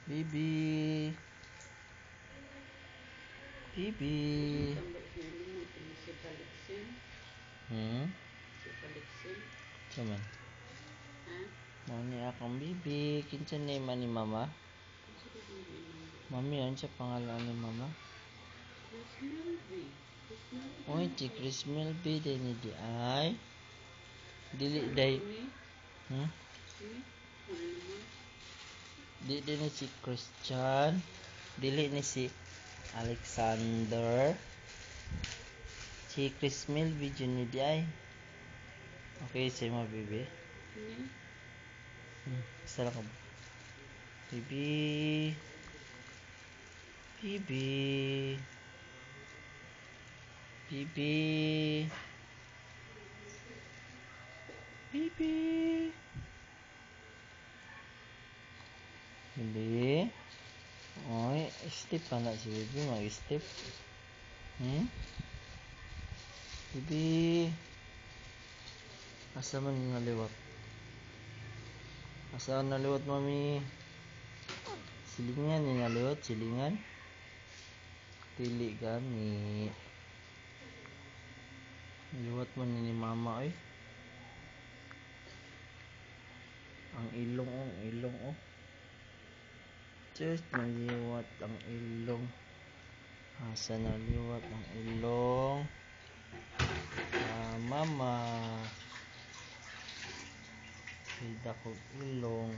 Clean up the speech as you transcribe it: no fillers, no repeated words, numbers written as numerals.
Bibi. Bibi. Cuman. Mani akong bibi. Kinsa name ni mama? Mami, ano siya pangalan ni mama? Oy, si Chris Melby din ni di ay. Dili day. Di din ni si Christian. Dili ni si Alexander. Si Chris Melby din ni di ay. Okay, say mo bibi. Sala ka ba? Bibi. Bibi. Bibi. Bibi. Bibi. Oy, step pa na si Bibi. Mag-step. Bibi. Asa man naliwat? Asa naliwat, mami? Silingan ni naliwat, silingan. Dili gani. Liwat man ni mama ay. Ang ilong oh. Just naliwat ang ilong. Asa naliwat ang ilong? Mama. Hida ko ilong.